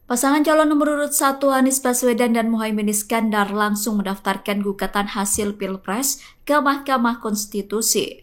Pasangan calon nomor urut 1 Anies Baswedan dan Muhaimin Iskandar langsung mendaftarkan gugatan hasil Pilpres ke Mahkamah Konstitusi.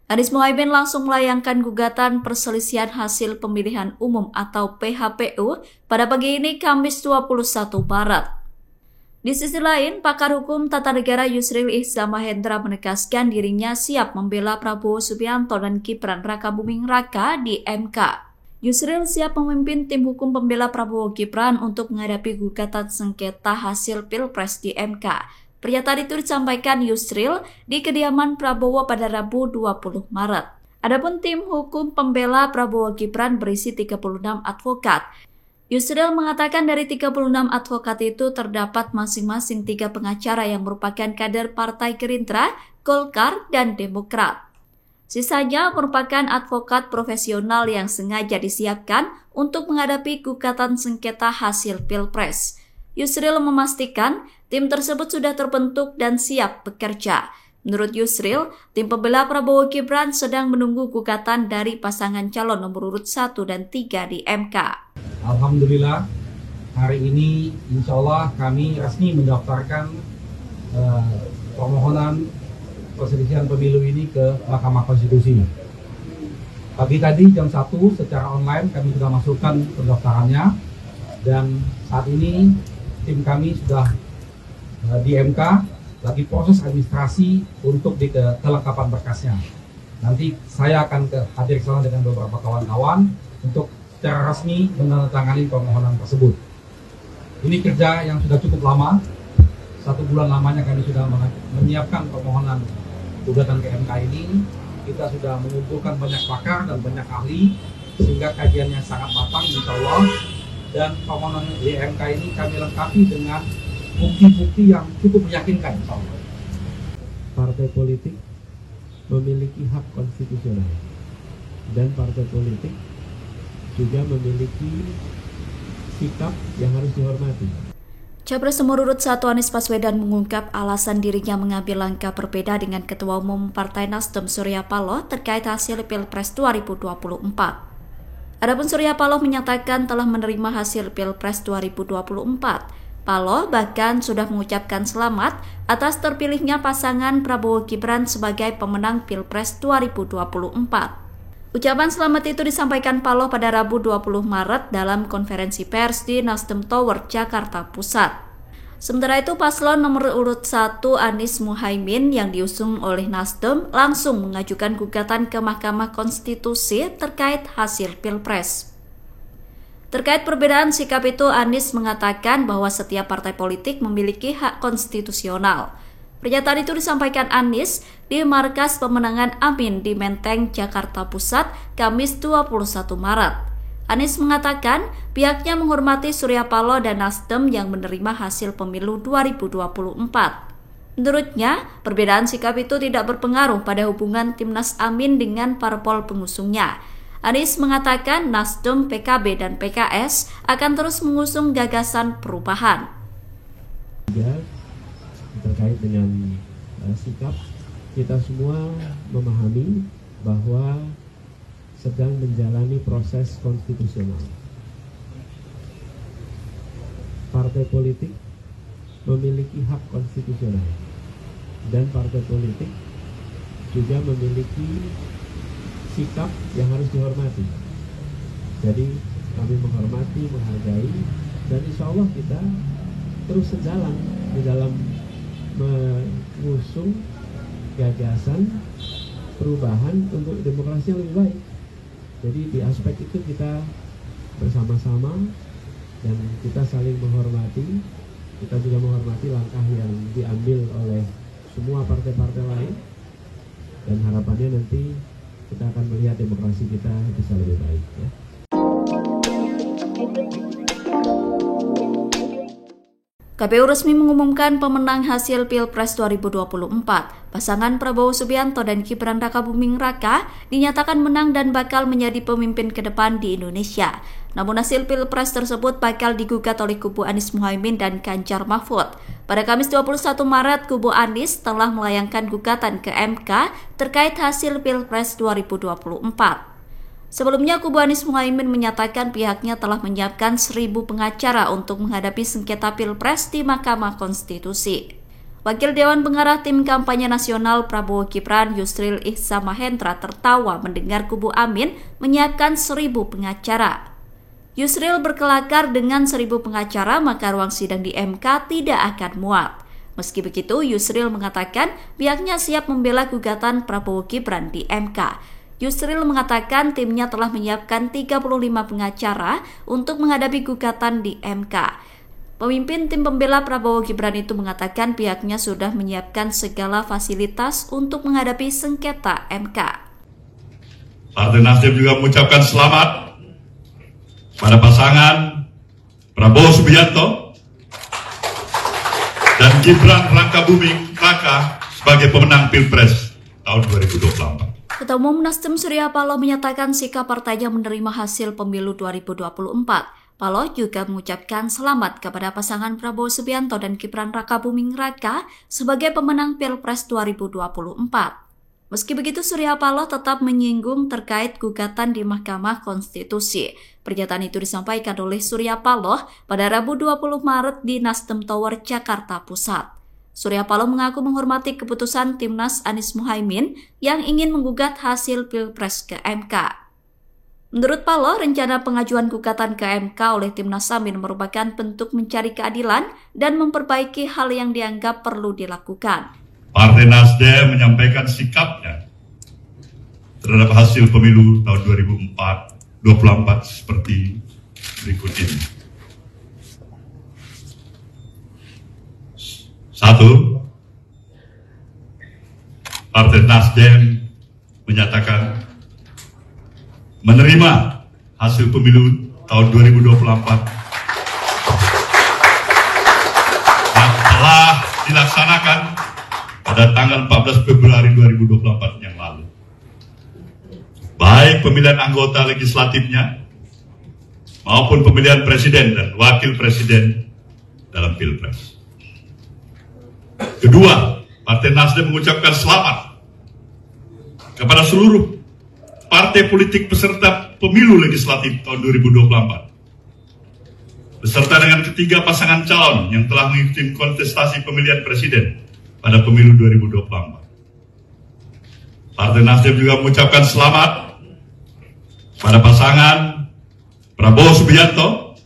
Anies Muhaimin langsung melayangkan gugatan perselisihan hasil pemilihan umum atau PHPU pada pagi ini Kamis 21 Maret. Di sisi lain, pakar hukum tata negara Yusril Ihza Mahendra menegaskan dirinya siap membela Prabowo Subianto dan Gibran Rakabuming Raka di MK. Yusril siap memimpin tim hukum pembela Prabowo Gibran untuk menghadapi gugatan sengketa hasil Pilpres di MK. Pernyataan itu disampaikan Yusril di kediaman Prabowo pada Rabu 20 Maret. Adapun tim hukum pembela Prabowo Gibran berisi 36 advokat. Yusril mengatakan dari 36 advokat itu terdapat masing-masing 3 pengacara yang merupakan kader Partai Gerindra, Golkar, dan Demokrat. Sisanya merupakan advokat profesional yang sengaja disiapkan untuk menghadapi gugatan sengketa hasil Pilpres. Yusril memastikan tim tersebut sudah terbentuk dan siap bekerja. Menurut Yusril, tim pembela Prabowo Gibran sedang menunggu gugatan dari pasangan calon nomor urut 1 dan 3 di MK. Alhamdulillah, hari ini insya Allah kami resmi mendaftarkan permohonan perselisihan pemilu ini ke Mahkamah Konstitusi. Pagi tadi jam 1 secara online kami sudah masukkan pendaftarannya dan saat ini tim kami sudah di MK lagi proses administrasi untuk kelengkapan berkasnya. Nanti saya akan hadir ke sana dengan beberapa kawan-kawan untuk secara resmi menandatangani permohonan tersebut. Ini kerja yang sudah cukup lama. 1 bulan lamanya kami sudah menyiapkan permohonan gugatan ke MK ini. Kita sudah mengumpulkan banyak pakar dan banyak ahli sehingga kajiannya sangat matang insya Allah, dan permohonan di MK ini kami lengkapi dengan bukti-bukti yang cukup meyakinkan insya Allah. Partai politik memiliki hak konstitusional dan partai politik juga memiliki sikap yang harus dihormati. Capres nomor urut 1 Anies Baswedan mengungkap alasan dirinya mengambil langkah berbeda dengan Ketua Umum Partai Nasdem Surya Paloh terkait hasil Pilpres 2024. Adapun Surya Paloh menyatakan telah menerima hasil Pilpres 2024. Paloh bahkan sudah mengucapkan selamat atas terpilihnya pasangan Prabowo Gibran sebagai pemenang Pilpres 2024. Ucapan selamat itu disampaikan Paloh pada Rabu 20 Maret dalam konferensi pers di Nasdem Tower, Jakarta Pusat. Sementara itu, paslon nomor urut 1 Anies Muhaimin yang diusung oleh Nasdem langsung mengajukan gugatan ke Mahkamah Konstitusi terkait hasil Pilpres. Terkait perbedaan sikap itu, Anies mengatakan bahwa setiap partai politik memiliki hak konstitusional. Pernyataan itu disampaikan Anies di Markas Pemenangan Amin di Menteng, Jakarta Pusat, Kamis 21 Maret. Anies mengatakan pihaknya menghormati Surya Paloh dan Nasdem yang menerima hasil pemilu 2024. Menurutnya, perbedaan sikap itu tidak berpengaruh pada hubungan Timnas Amin dengan parpol pengusungnya. Anies mengatakan Nasdem, PKB, dan PKS akan terus mengusung gagasan perubahan. Terkait dengan sikap, kita semua memahami bahwa sedang menjalani proses konstitusional. Partai politik memiliki hak konstitusional dan partai politik juga memiliki sikap yang harus dihormati. Jadi kami menghormati, menghargai, dan insya Allah kita terus sejalan di dalam mengusung gagasan perubahan untuk demokrasi yang lebih baik. Jadi di aspek itu kita bersama-sama dan kita saling menghormati. Kita juga menghormati langkah yang diambil oleh semua partai-partai lain, dan harapannya nanti kita akan melihat demokrasi kita bisa lebih baik, ya. KPU resmi mengumumkan pemenang hasil Pilpres 2024. Pasangan Prabowo Subianto dan Gibran Rakabuming Raka dinyatakan menang dan bakal menjadi pemimpin ke depan di Indonesia. Namun hasil Pilpres tersebut bakal digugat oleh kubu Anies Muhaimin dan Ganjar Mahfud. Pada Kamis 21 Maret, kubu Anies telah melayangkan gugatan ke MK terkait hasil Pilpres 2024. Sebelumnya, kubu Anies Muhaimin menyatakan pihaknya telah menyiapkan 1.000 pengacara untuk menghadapi sengketa Pilpres di Mahkamah Konstitusi. Wakil Dewan Pengarah Tim Kampanye Nasional Prabowo Gibran, Yusril Ihsa Mahendra, tertawa mendengar kubu Amin menyiapkan 1.000 pengacara. Yusril berkelakar, dengan 1.000 pengacara maka ruang sidang di MK tidak akan muat. Meski begitu, Yusril mengatakan pihaknya siap membela gugatan Prabowo Gibran di MK. Yusril mengatakan timnya telah menyiapkan 35 pengacara untuk menghadapi gugatan di MK. Pemimpin tim pembela Prabowo Gibran itu mengatakan pihaknya sudah menyiapkan segala fasilitas untuk menghadapi sengketa MK. Partai Nasdem juga mengucapkan selamat pada pasangan Prabowo Subianto dan Gibran Rakabuming Raka sebagai pemenang Pilpres tahun 2024. Ketua Umum Nasdem Surya Paloh menyatakan sikap partainya menerima hasil pemilu 2024. Paloh juga mengucapkan selamat kepada pasangan Prabowo Subianto dan Gibran Rakabuming Raka sebagai pemenang Pilpres 2024. Meski begitu, Surya Paloh tetap menyinggung terkait gugatan di Mahkamah Konstitusi. Pernyataan itu disampaikan oleh Surya Paloh pada Rabu 20 Maret di Nasdem Tower, Jakarta Pusat. Surya Paloh mengaku menghormati keputusan Timnas Anies Muhaimin yang ingin menggugat hasil Pilpres ke MK. Menurut Paloh, rencana pengajuan gugatan ke MK oleh Timnas Amin merupakan bentuk mencari keadilan dan memperbaiki hal yang dianggap perlu dilakukan. Partai Nasdem menyampaikan sikapnya terhadap hasil pemilu tahun 2024 seperti berikut ini. 1. Partai Nasdem menyatakan menerima hasil pemilu tahun 2024 yang telah dilaksanakan pada tanggal 14 Februari 2024 yang lalu. Baik pemilihan anggota legislatifnya maupun pemilihan presiden dan wakil presiden dalam Pilpres. Kedua, Partai Nasdem mengucapkan selamat kepada seluruh partai politik peserta pemilu legislatif tahun 2024, beserta dengan ketiga pasangan calon yang telah mengikuti kontestasi pemilihan presiden pada pemilu 2024. Partai Nasdem juga mengucapkan selamat pada pasangan Prabowo Subianto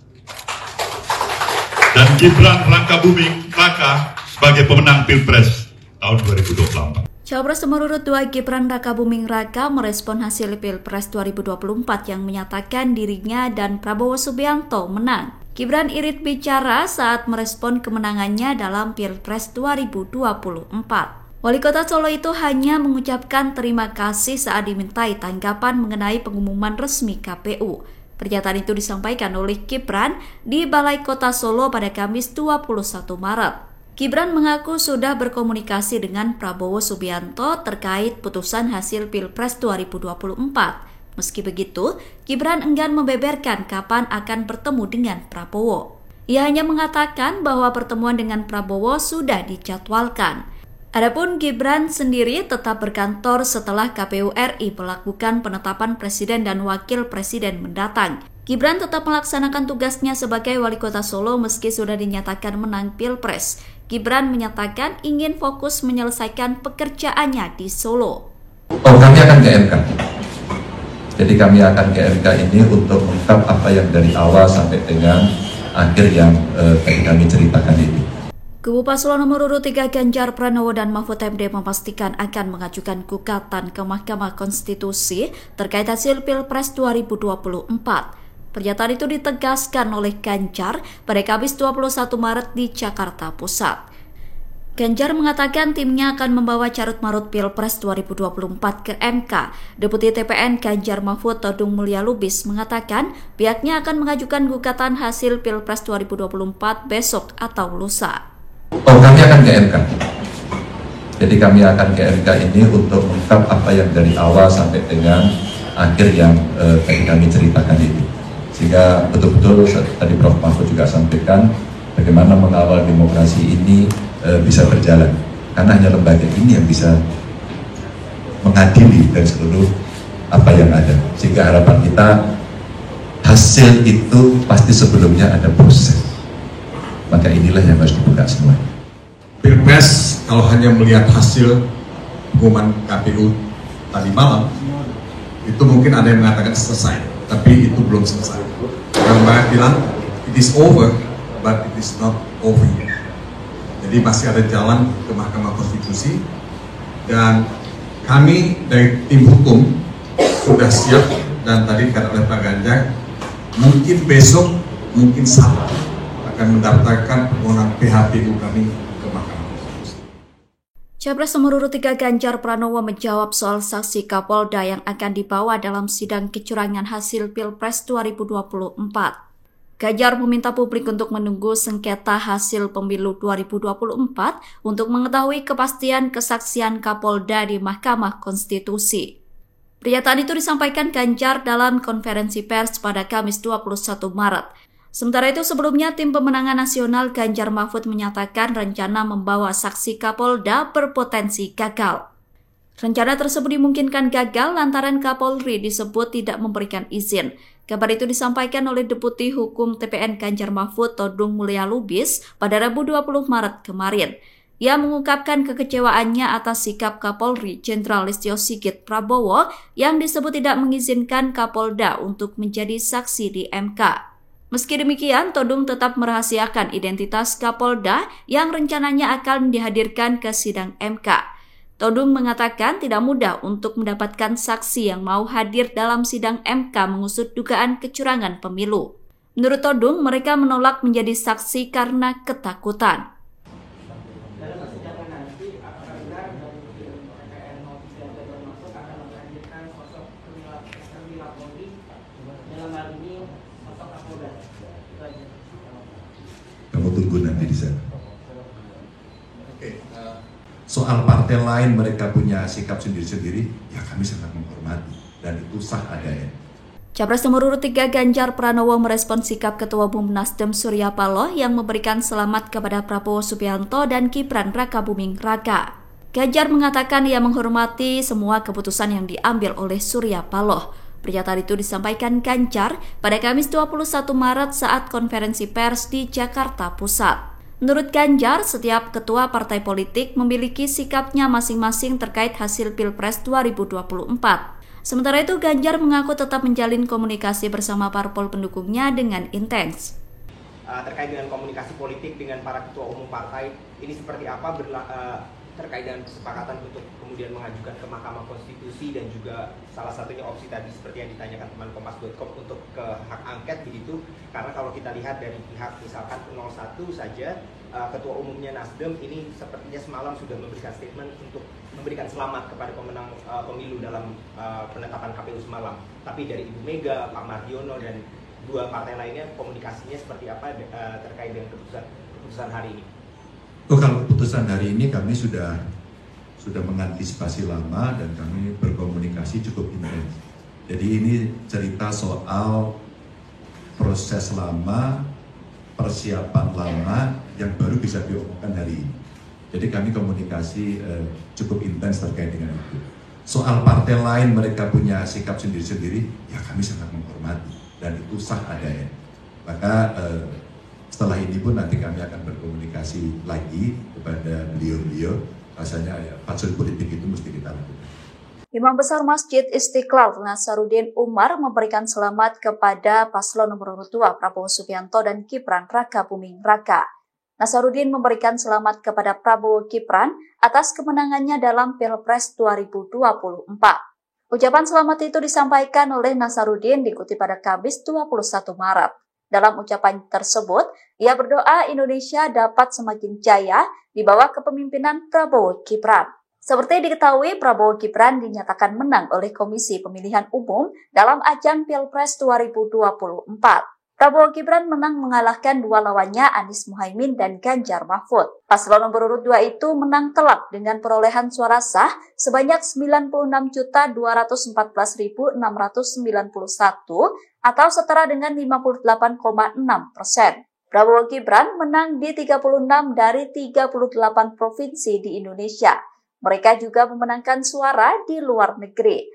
dan Gibran Rakabuming Raka sebagai pemenang Pilpres tahun 2024. Cawapres nomor urut 2 Gibran Rakabuming Raka merespon hasil Pilpres 2024 yang menyatakan dirinya dan Prabowo Subianto menang. Gibran irit bicara saat merespon kemenangannya dalam Pilpres 2024. Wali Kota Solo itu hanya mengucapkan terima kasih saat dimintai tanggapan mengenai pengumuman resmi KPU. Pernyataan itu disampaikan oleh Gibran di Balai Kota Solo pada Kamis 21 Maret. Gibran mengaku sudah berkomunikasi dengan Prabowo Subianto terkait putusan hasil Pilpres 2024. Meski begitu, Gibran enggan membeberkan kapan akan bertemu dengan Prabowo. Ia hanya mengatakan bahwa pertemuan dengan Prabowo sudah dijadwalkan. Adapun Gibran sendiri tetap berkantor setelah KPU RI melakukan penetapan presiden dan wakil presiden mendatang. Gibran tetap melaksanakan tugasnya sebagai Wali Kota Solo meski sudah dinyatakan menang Pilpres. Gibran menyatakan ingin fokus menyelesaikan pekerjaannya di Solo. Kami akan ke MK. Jadi kami akan ke MK ini untuk mengungkap apa yang dari awal sampai dengan akhir yang tadi kami ceritakan ini. Kubu paslon nomor urut 3 Ganjar Pranowo dan Mahfud MD memastikan akan mengajukan gugatan ke Mahkamah Konstitusi terkait hasil Pilpres 2024. Pernyataan itu ditegaskan oleh Ganjar pada Kamis 21 Maret di Jakarta Pusat. Ganjar mengatakan timnya akan membawa carut-marut Pilpres 2024 ke MK. Deputi TPN Ganjar Mahfud Todung Mulya Lubis mengatakan pihaknya akan mengajukan gugatan hasil Pilpres 2024 besok atau lusa. Kami akan ke MK. Jadi kami akan ke MK ini untuk mengungkap apa yang dari awal sampai dengan akhir yang tadi kami ceritakan ini. Sehingga betul-betul tadi Prof. Mahfud juga sampaikan bagaimana mengawal demokrasi ini bisa berjalan. Karena hanya lembaga ini yang bisa mengadili dari seluruh apa yang ada. Sehingga harapan kita hasil itu pasti sebelumnya ada proses. Maka inilah yang harus dibuka semua. Pilpres kalau hanya melihat hasil pengumuman KPU tadi malam, itu mungkin ada yang mengatakan selesai, tapi itu belum selesai. Orang banyak bilang it is over, but it is not over yet. Jadi masih ada jalan ke Mahkamah Konstitusi, dan kami dari tim hukum sudah siap, dan tadi kata oleh Pak Ganjar, mungkin besok, mungkin Sabtu akan mendaftarkan permohonan PHPU kami ke Mahkamah Konstitusi. Capres nomor urut 3 Ganjar Pranowo menjawab soal saksi Kapolda yang akan dibawa dalam sidang kecurangan hasil Pilpres 2024. Ganjar meminta publik untuk menunggu sengketa hasil pemilu 2024 untuk mengetahui kepastian kesaksian Kapolda di Mahkamah Konstitusi. Pernyataan itu disampaikan Ganjar dalam konferensi pers pada Kamis 21 Maret. Sementara itu sebelumnya tim pemenangan nasional Ganjar Mahfud menyatakan rencana membawa saksi Kapolda berpotensi gagal. Rencana tersebut dimungkinkan gagal lantaran Kapolri disebut tidak memberikan izin. Kabar itu disampaikan oleh Deputi Hukum TPN Ganjar Mahfud Todung Mulya Lubis pada Rabu 20 Maret kemarin. Ia mengungkapkan kekecewaannya atas sikap Kapolri Jenderal Listio Sigit Prabowo yang disebut tidak mengizinkan Kapolda untuk menjadi saksi di MK. Meski demikian, Todung tetap merahasiakan identitas Kapolda yang rencananya akan dihadirkan ke sidang MK. Todung mengatakan tidak mudah untuk mendapatkan saksi yang mau hadir dalam sidang MK mengusut dugaan kecurangan pemilu. Menurut Todung, mereka menolak menjadi saksi karena ketakutan. Kamu tunggu nanti di sana. Soal partai lain mereka punya sikap sendiri-sendiri, ya kami sangat menghormati dan itu sah adanya. Capres nomor urut 3 Ganjar Pranowo merespon sikap Ketua Umum Nasdem Surya Paloh yang memberikan selamat kepada Prabowo Subianto dan Gibran Rakabuming Raka. Ganjar mengatakan ia menghormati semua keputusan yang diambil oleh Surya Paloh. Pernyataan itu disampaikan Ganjar pada Kamis 21 Maret saat konferensi pers di Jakarta Pusat. Menurut Ganjar, setiap ketua partai politik memiliki sikapnya masing-masing terkait hasil Pilpres 2024. Sementara itu, Ganjar mengaku tetap menjalin komunikasi bersama parpol pendukungnya dengan intens. Terkait dengan komunikasi politik dengan para ketua umum partai, ini seperti apa terkait dengan kesepakatan untuk kemudian mengajukan ke Mahkamah Konstitusi dan juga salah satunya opsi tadi seperti yang ditanyakan teman Kompas.com untuk ke hak angket begitu, karena kalau kita lihat dari pihak misalkan 01 saja ketua umumnya Nasdem ini sepertinya semalam sudah memberikan statement untuk memberikan selamat kepada pemenang pemilu dalam penetapan KPU semalam, tapi dari Ibu Mega, Pak Mardiono dan dua partai lainnya komunikasinya seperti apa terkait dengan keputusan hari ini? Kalau keputusan hari ini kami sudah mengantisipasi lama dan kami berkomunikasi cukup intens. Jadi ini cerita soal proses lama, persiapan lama yang baru bisa diomongkan hari ini. Jadi kami komunikasi cukup intens terkait dengan itu. Soal partai lain mereka punya sikap sendiri-sendiri, ya kami sangat menghormati dan itu sah adanya. Maka setelah ini pun nanti kami akan berkomunikasi lagi kepada beliau-beliau. Rasanya ya, fatsun politik itu mesti kita lakukan. Imam Besar Masjid Istiqlal Nasaruddin Umar memberikan selamat kepada paslon nomor urut 2 Prabowo Subianto dan Gibran Rakabuming Raka. Nasaruddin memberikan selamat kepada Prabowo Gibran atas kemenangannya dalam Pilpres 2024. Ucapan selamat itu disampaikan oleh Nasaruddin dikutip pada Kamis 21 Maret. Dalam ucapan tersebut, ia berdoa Indonesia dapat semakin jaya di bawah kepemimpinan Prabowo Gibran. Seperti diketahui, Prabowo Gibran dinyatakan menang oleh Komisi Pemilihan Umum dalam ajang Pilpres 2024. Prabowo Gibran menang mengalahkan dua lawannya Anies Muhaimin dan Ganjar Mahfud. Paslon nomor urut 2 itu menang telak dengan perolehan suara sah sebanyak 96.214.691 atau setara dengan 58,6%. Prabowo Gibran menang di 36 dari 38 provinsi di Indonesia. Mereka juga memenangkan suara di luar negeri.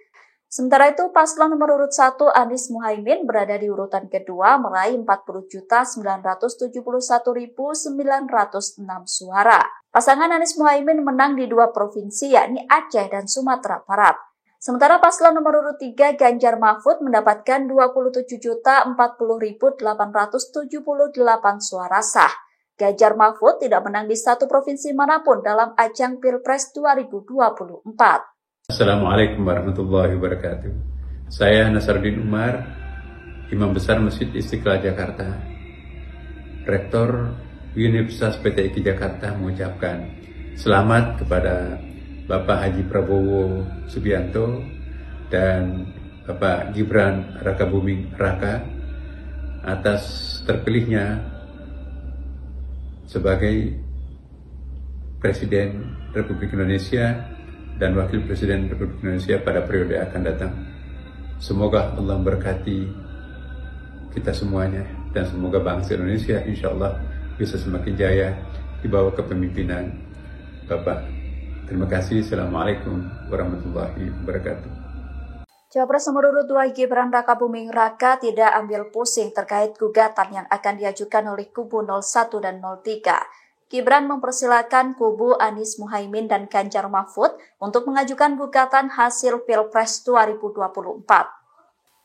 Sementara itu, paslon nomor urut 1 Anies Muhaimin berada di urutan kedua meraih 40.971.906 suara. Pasangan Anies Muhaimin menang di 2 provinsi yakni Aceh dan Sumatera Barat. Sementara paslon nomor urut 3 Ganjar Mahfud mendapatkan 27.040.878 suara sah. Ganjar Mahfud tidak menang di satu provinsi manapun dalam ajang Pilpres 2024. Assalamualaikum warahmatullahi wabarakatuh. Saya Nasaruddin Umar, Imam Besar Masjid Istiqlal Jakarta, Rektor Universitas PTIQ Jakarta mengucapkan selamat kepada Bapak Haji Prabowo Subianto dan Bapak Gibran Rakabuming Raka atas terpilihnya sebagai Presiden Republik Indonesia dan Wakil Presiden Republik Indonesia pada periode akan datang. Semoga Allah memberkati kita semuanya dan semoga bangsa Indonesia insya Allah bisa semakin jaya di bawah kepemimpinan Bapak. Terima kasih. Assalamualaikum warahmatullahi wabarakatuh. Capres nomor urut 2 Gibran Rakabuming Raka tidak ambil pusing terkait gugatan yang akan diajukan oleh kubu 01 dan 03. Gibran mempersilakan kubu Anies Muhaimin dan Ganjar Mahfud untuk mengajukan gugatan hasil Pilpres 2024.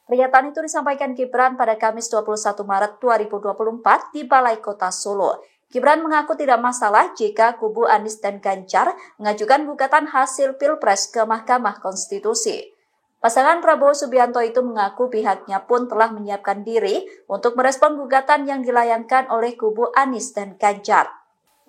Pernyataan itu disampaikan Gibran pada Kamis 21 Maret 2024 di Balai Kota Solo. Gibran mengaku tidak masalah jika kubu Anies dan Ganjar mengajukan gugatan hasil Pilpres ke Mahkamah Konstitusi. Pasangan Prabowo Subianto itu mengaku pihaknya pun telah menyiapkan diri untuk merespon gugatan yang dilayangkan oleh kubu Anies dan Ganjar.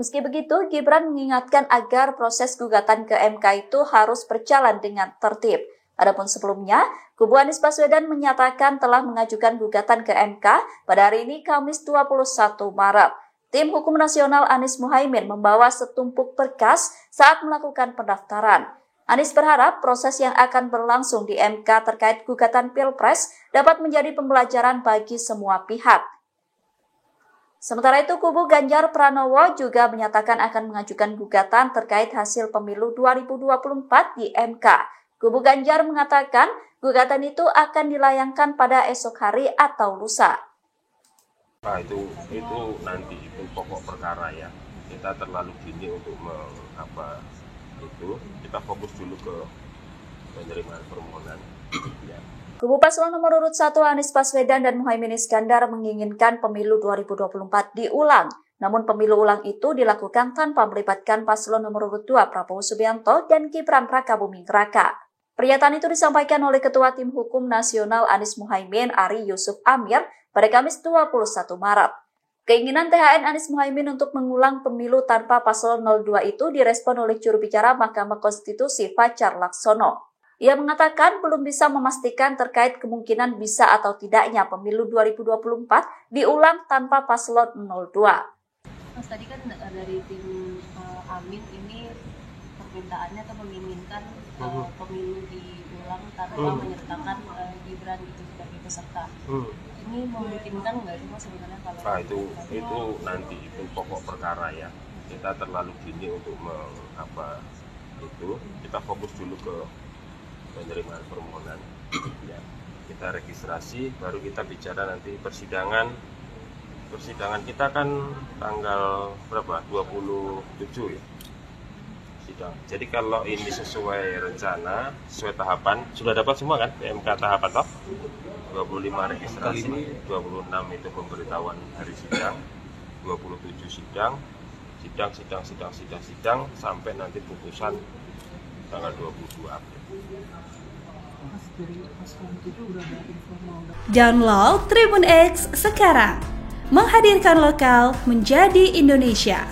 Meski begitu, Gibran mengingatkan agar proses gugatan ke MK itu harus berjalan dengan tertib. Adapun sebelumnya, kubu Anies Baswedan menyatakan telah mengajukan gugatan ke MK pada hari ini Kamis 21 Maret. Tim Hukum Nasional Anies Muhaimin membawa setumpuk berkas saat melakukan pendaftaran. Anies berharap proses yang akan berlangsung di MK terkait gugatan Pilpres dapat menjadi pembelajaran bagi semua pihak. Sementara itu, kubu Ganjar Pranowo juga menyatakan akan mengajukan gugatan terkait hasil pemilu 2024 di MK. Kubu Ganjar mengatakan gugatan itu akan dilayangkan pada esok hari atau lusa. Nah, itu nanti itu pokok perkara ya. Kita terlalu dini untuk kita fokus dulu ke penerimaan permohonan. Ya. Kubu paslon nomor urut 1 Anies Baswedan dan Muhaimin Iskandar menginginkan pemilu 2024 diulang. Namun pemilu ulang itu dilakukan tanpa melibatkan paslon nomor urut 2 Prabowo Subianto dan Gibran Rakabuming Raka. Pernyataan itu disampaikan oleh Ketua Tim Hukum Nasional Anies Muhaimin Ari Yusuf Amir pada Kamis 21 Maret. Keinginan THN Anies Muhaimin untuk mengulang pemilu tanpa paslon 02 itu direspon oleh juru bicara Mahkamah Konstitusi Fajar Laksono. Ia mengatakan belum bisa memastikan terkait kemungkinan bisa atau tidaknya pemilu 2024 diulang tanpa paslon 02. Mas, tadi kan dari tim Amin ini permintaannya atau menginginkan pemilu diulang tanpa menyertakan Gibran itu sebagai peserta. Ini memungkinkan nggak sih Mas sebenarnya kalau? Nah, itu nanti itu pokok perkara ya. Kita terlalu dini untuk kita fokus dulu ke penerimaan permohonan. Ya. Kita registrasi, baru kita bicara nanti persidangan kita kan tanggal berapa? 27 ya. Sidang. Jadi kalau ini sesuai rencana, sesuai tahapan, sudah dapat semua kan PMK tahapan toh? 25 registrasi, 26 itu pemberitahuan hari sidang, 27 sidang sampai nanti putusan tanggal 22 April. Download Tribun X sekarang, menghadirkan lokal menjadi Indonesia.